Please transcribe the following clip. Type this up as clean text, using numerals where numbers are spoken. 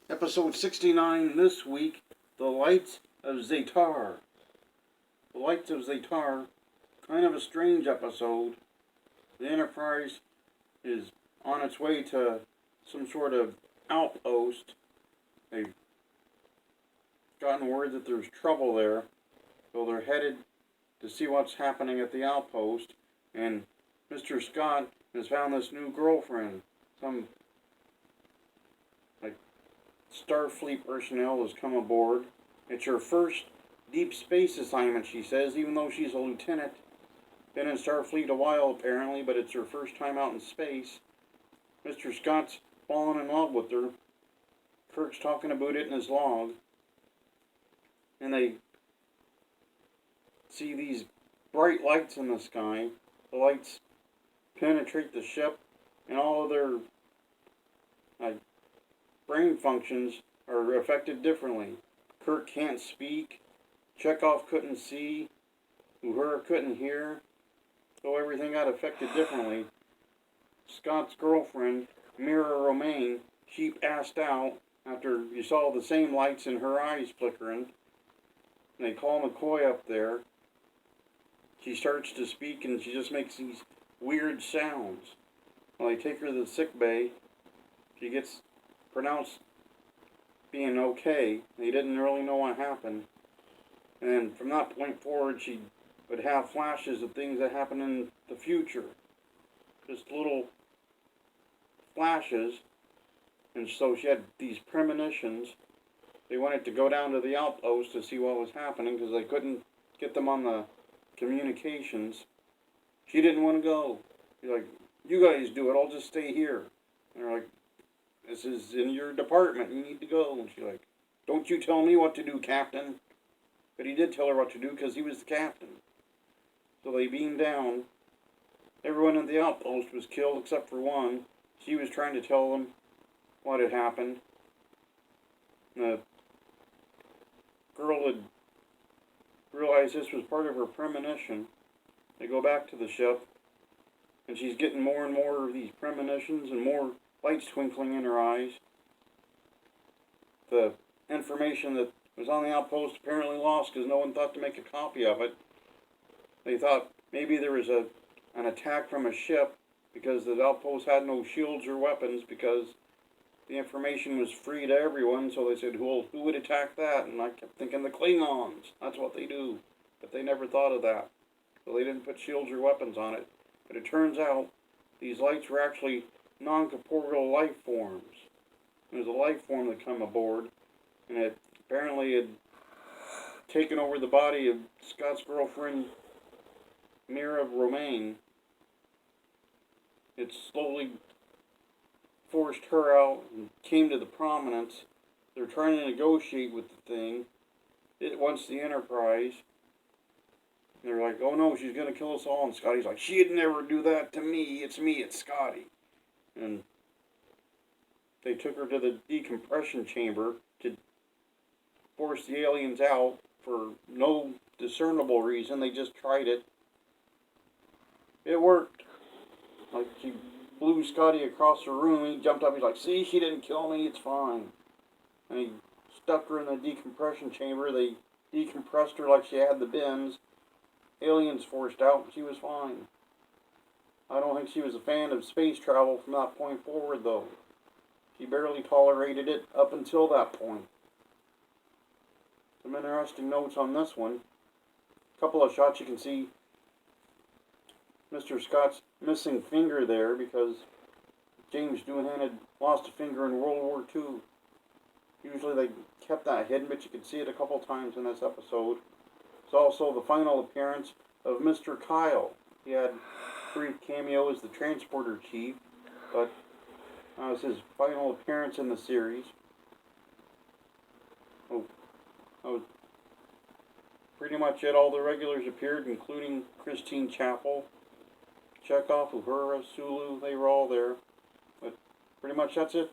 Episode 69 this week, The Lights of Zetar. The Lights of Zetar, kind of a strange episode. The Enterprise is on its way to some sort of outpost. They've gotten word that there's trouble there, so they're headed to see what's happening at the outpost, and Mr. Scott has found this new girlfriend. Some Starfleet personnel has come aboard. It's her first deep space assignment, she says, even though she's a lieutenant. Been in Starfleet a while, apparently, but it's her first time out in space. Mr. Scott's fallen in love with her. Kirk's talking about it in his log. And they see these bright lights in the sky. The lights penetrate the ship, and all of their brain functions are affected differently. Kirk can't speak. Chekhov couldn't see. Uhura couldn't hear. So everything got affected differently. Scott's girlfriend, Mira Romaine, she passed out after you saw the same lights in her eyes flickering. And they call McCoy up there. She starts to speak and she just makes these weird sounds. Well, they take her to the sick bay. She gets pronounced being okay. They didn't really know what happened. And then from that point forward, she would have flashes of things that happened in the future. Just little flashes. And so she had these premonitions. They wanted to go down to the outpost to see what was happening because they couldn't get them on the communications. She didn't want to go. She's like, you guys do it, I'll just stay here. And they're like, this is in your department, you need to go. And she's like, don't you tell me what to do, Captain. But he did tell her what to do because he was the captain. So they beamed down. Everyone in the outpost was killed except for one. She was trying to tell them what had happened. The girl had realized this was part of her premonition. They go back to the ship, and she's getting more and more of these premonitions and more lights twinkling in her eyes. The information that was on the outpost apparently lost because no one thought to make a copy of it. They thought maybe there was an attack from a ship because the outpost had no shields or weapons because the information was free to everyone, so they said, who would attack that? And I kept thinking the Klingons. That's what they do. But they never thought of that. So they didn't put shields or weapons on it. But it turns out these lights were actually non-corporeal life forms. There was a life form that come aboard, and it apparently had taken over the body of Scott's girlfriend, Mira Romaine. It slowly forced her out and came to the prominence. They're trying to negotiate with the thing. It wants the Enterprise. They're like, oh no, she's going to kill us all. And Scotty's like, she'd never do that to me. It's Scotty. And they took her to the decompression chamber to force the aliens out for no discernible reason. They just tried it. It worked. Like, she blew Scotty across the room. He jumped up. He's like, see, she didn't kill me. It's fine. And he stuck her in the decompression chamber. They decompressed her like she had the bends. Aliens forced out. She was fine. I don't think she was a fan of space travel from that point forward, though. She barely tolerated it up until that point. Some interesting notes on this one. A couple of shots you can see Mr. Scott's missing finger there because James Doohan had lost a finger in World War II. Usually they kept that hidden, but you can see it a couple times in this episode. It's also the final appearance of Mr. Kyle. He had a brief cameo as the transporter chief, but that was his final appearance in the series. Oh, that was pretty much it. All the regulars appeared, including Christine Chapel, Chekhov, Uhura, Sulu. They were all there. But pretty much that's it.